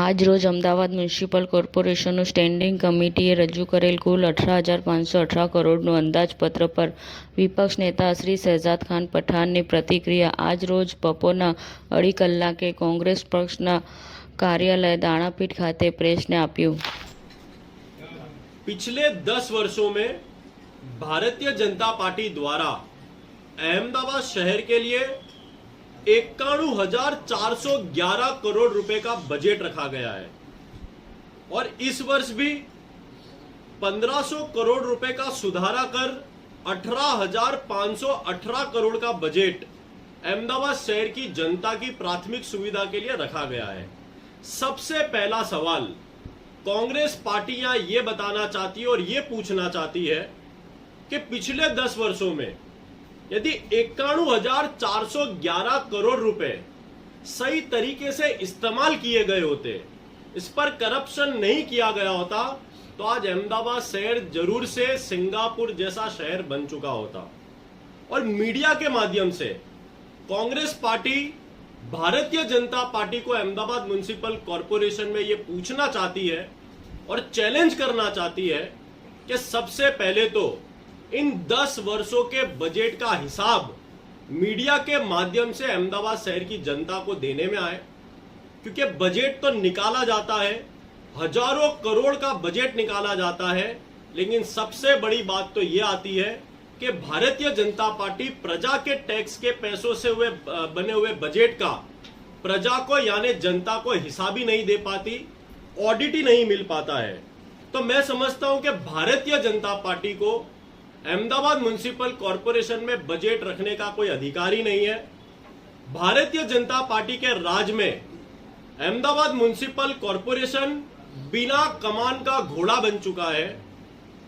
આજ રોજ Ahmedabad municipal કોર્પોરેશનનું standing કમિટીએ રજૂ કરેલ કુલ 18,518 કરોડનું અંદાજપત્ર પર વિપક્ષ નેતા શ્રી શહેજાદ ખાન પઠાણની પ્રતિક્રિયા આજ રોજ બપોરના 2:30 કલાકે કોંગ્રેસ પક્ષના કાર્યાલય દાણાપીઠ ખાતે પ્રેસને આપ્યું। पिछले 10 वर्षों में भारतीय जनता पार्टी द्वारा अहमदाबाद शहर के लिए 91,411 करोड़ रुपए का बजट रखा गया है और इस वर्ष भी 1,500 करोड़ रुपए का सुधारा कर 18,518 करोड़ का बजट अहमदाबाद शहर की जनता की प्राथमिक सुविधा के लिए रखा गया है। सबसे पहला सवाल कांग्रेस पार्टियां ये बताना चाहती है और ये पूछना चाहती है कि पिछले 10 वर्षों में यदि 91,411 करोड़ रुपए सही तरीके से इस्तेमाल किए गए होते, इस पर करप्शन नहीं किया गया होता, तो आज अहमदाबाद शहर जरूर से सिंगापुर जैसा शहर बन चुका होता। और मीडिया के माध्यम से कांग्रेस पार्टी भारतीय जनता पार्टी को अहमदाबाद म्युनिसिपल कॉरपोरेशन में ये पूछना चाहती है और चैलेंज करना चाहती है कि सबसे पहले तो इन 10 वर्षों के बजट का हिसाब मीडिया के माध्यम से अहमदाबाद शहर की जनता को देने में आए, क्योंकि बजट तो निकाला जाता है, हजारों करोड़ का बजट निकाला जाता है, लेकिन सबसे बड़ी बात तो ये आती है कि भारतीय जनता पार्टी प्रजा के टैक्स के पैसों से बने हुए बजट का प्रजा को यानी जनता को हिसाब ही नहीं दे पाती, ऑडिट ही नहीं मिल पाता है। तो मैं समझता हूं कि भारतीय जनता पार्टी को अहमदाबाद म्युनिसिपल कॉरपोरेशन में बजट रखने का कोई अधिकार ही नहीं है। भारतीय जनता पार्टी के राज में अहमदाबाद म्युनिसिपल कॉरपोरेशन बिना कमान का घोड़ा बन चुका है,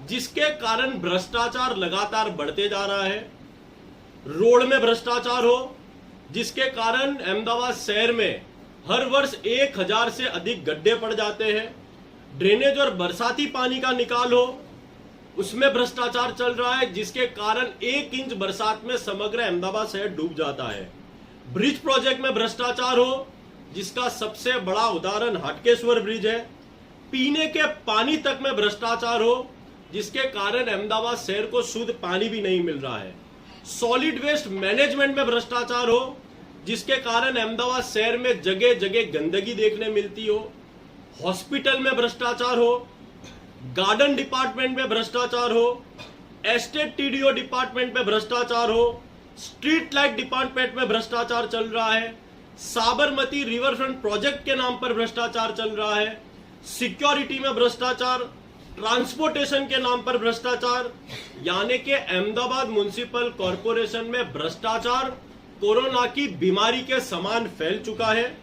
जिसके कारण भ्रष्टाचार लगातार बढ़ते जा रहा है। रोड में भ्रष्टाचार हो, जिसके कारण अहमदाबाद शहर में हर वर्ष 1,000 से अधिक गड्ढे पड़ जाते हैं। ड्रेनेज और बरसाती पानी का निकाल हो, उसमें भ्रष्टाचार चल रहा है, जिसके कारण 1 इंच बरसात में समग्र अहमदाबाद शहर डूब जाता है। ब्रिज प्रोजेक्ट में भ्रष्टाचार हो, जिसका सबसे बड़ा उदाहरण हाटकेश्वर ब्रिज है। पीने के पानी तक में भ्रष्टाचार हो, जिसके कारण अहमदाबाद शहर को शुद्ध पानी भी नहीं मिल रहा है। सॉलिड वेस्ट मैनेजमेंट में भ्रष्टाचार हो, जिसके कारण अहमदाबाद शहर में जगह जगह गंदगी देखने मिलती हो। हॉस्पिटल में भ्रष्टाचार हो, गार्डन डिपार्टमेंट में भ्रष्टाचार हो, एस्टेट टीडीओ डिपार्टमेंट में भ्रष्टाचार हो, स्ट्रीट लाइट डिपार्टमेंट में भ्रष्टाचार चल रहा है, साबरमती रिवर फ्रंट प्रोजेक्ट के नाम पर भ्रष्टाचार चल रहा है, सिक्योरिटी में भ्रष्टाचार, ट्रांसपोर्टेशन के नाम पर भ्रष्टाचार, यानी कि अहमदाबाद म्युनिसिपल कॉरपोरेशन में भ्रष्टाचार कोरोना की बीमारी के समान फैल चुका है।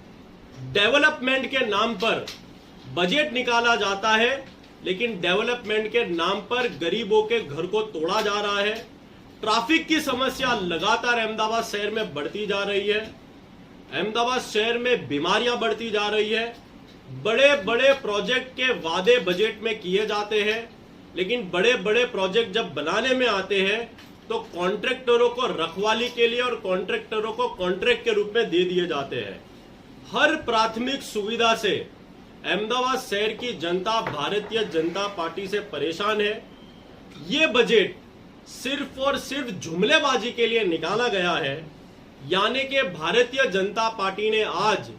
डेवलपमेंट के नाम पर बजट निकाला जाता है, लेकिन डेवलपमेंट के नाम पर गरीबों के घर को तोड़ा जा रहा है। ट्रैफिक की समस्या लगातार अहमदाबाद शहर में बढ़ती जा रही है। अहमदाबाद शहर में बीमारियां बढ़ती जा रही है। बड़े बड़े प्रोजेक्ट के वादे बजट में किए जाते हैं, लेकिन बड़े बड़े प्रोजेक्ट जब बनाने में आते हैं तो कॉन्ट्रैक्टरों को रखवाली के लिए और कॉन्ट्रैक्टरों को कॉन्ट्रैक्ट के रूप में दे दिए जाते हैं। हर प्राथमिक सुविधा से अहमदाबाद शहर की जनता भारतीय जनता पार्टी से परेशान है। ये बजट सिर्फ और सिर्फ जुमलेबाजी के लिए निकाला गया है, यानी कि भारतीय जनता पार्टी ने आज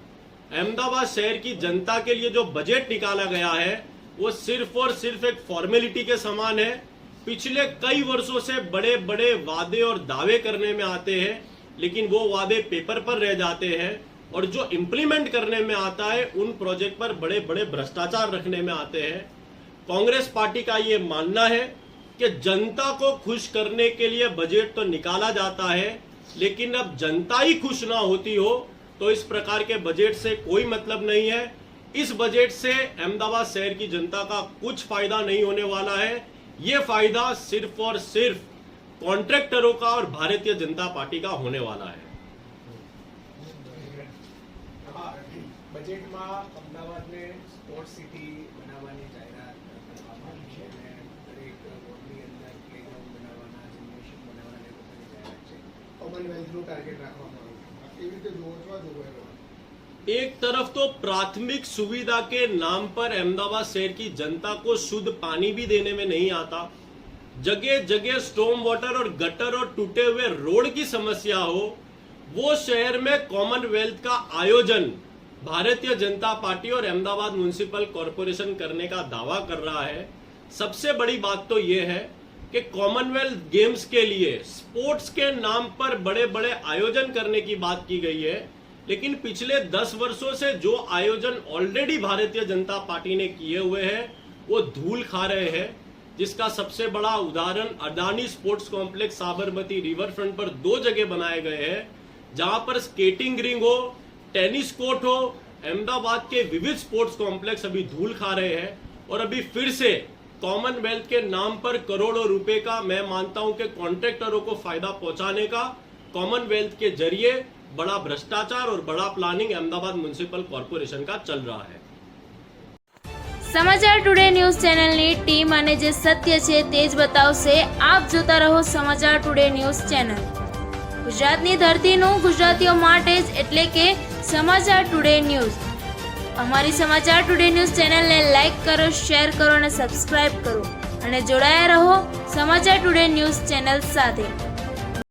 अहमदाबाद शहर की जनता के लिए जो बजट निकाला गया है वो सिर्फ और सिर्फ एक फॉर्मेलिटी के समान है। पिछले कई वर्षों से बड़े बड़े वादे और दावे करने में आते हैं, लेकिन वो वादे पेपर पर रह जाते हैं और जो इंप्लीमेंट करने में आता है उन प्रोजेक्ट पर बड़े बड़े भ्रष्टाचार रखने में आते हैं। कांग्रेस पार्टी का ये मानना है कि जनता को खुश करने के लिए बजट तो निकाला जाता है, लेकिन अब जनता ही खुश ना होती हो तो इस प्रकार के बजट से कोई मतलब नहीं है। इस बजट से अहमदाबाद शहर की जनता का कुछ फायदा नहीं होने वाला है। ये फायदा सिर्फ और सिर्फ कॉन्ट्रैक्टरों का और भारतीय जनता पार्टी का होने वाला है। बजट में अमदावाद ने स्पोर्ट्स सिटी बनावानी जाहिरात કરવામાં આવી છે અને દરેક વોર્ડની અંદર પ્લેગ્રાઉન્ડ બનાવવાના, જિમ્નેશિયમ બનાવવાના એ બધાની જાહેરાત છે। કોમનવેલ્થનું ટાર્ગેટ રાખવામાં આવ્યું છે। એવી રીતે જોવા જોવાય एक तरफ तो प्राथमिक सुविधा के नाम पर अहमदाबाद शहर की जनता को शुद्ध पानी भी देने में नहीं आता, जगह जगह स्टॉर्म वाटर और गटर और टूटे हुए रोड की समस्या हो, वो शहर में कॉमनवेल्थ का आयोजन भारतीय जनता पार्टी और अहमदाबाद म्युनिसिपल कॉरपोरेशन करने का दावा कर रहा है। सबसे बड़ी बात तो ये है कि कॉमनवेल्थ गेम्स के लिए स्पोर्ट्स के नाम पर बड़े बड़े आयोजन करने की बात की गई है, लेकिन पिछले 10 वर्षों से जो आयोजन ऑलरेडी भारतीय जनता पार्टी ने किए हुए हैं वो धूल खा रहे हैं, जिसका सबसे बड़ा उदाहरण Adani sports complex Sabarmati river front पर 2 जगह बनाए गए हैं, जहां पर स्केटिंग रिंग हो, टेनिस कोर्ट हो। अहमदाबाद के विविध स्पोर्ट्स कॉम्प्लेक्स अभी धूल खा रहे हैं और अभी फिर से कॉमनवेल्थ के नाम पर करोड़ों रुपए का, मैं मानता हूं कि कॉन्ट्रैक्टरों को फायदा पहुंचाने का कॉमनवेल्थ के जरिए बड़ा भ्रष्टाचार और बड़ा प्लानिंग अहमदाबाद म्युनिसिपल कॉर्पोरेशन का चल रहा है। સમાચાર ટુડે ન્યૂઝ ચેનલની ટીમ અને જે સત્ય છે તે જ બતાવશે। આપ જોતા રહો સમાચાર ટુડે ન્યૂઝ ચેનલ। ગુજરાતની ધરતીનું ગુજરાતીઓ માટે જ એટલે કે સમાચાર ટુડે ન્યૂઝ। અમારી સમાચાર ટુડે ન્યૂઝ ચેનલને લાઇક કરો, શેર કરો અને સબસ્ક્રાઇબ કરો અને જોડાયા રહો સમાચાર ટુડે ન્યૂઝ ચેનલ સાથે।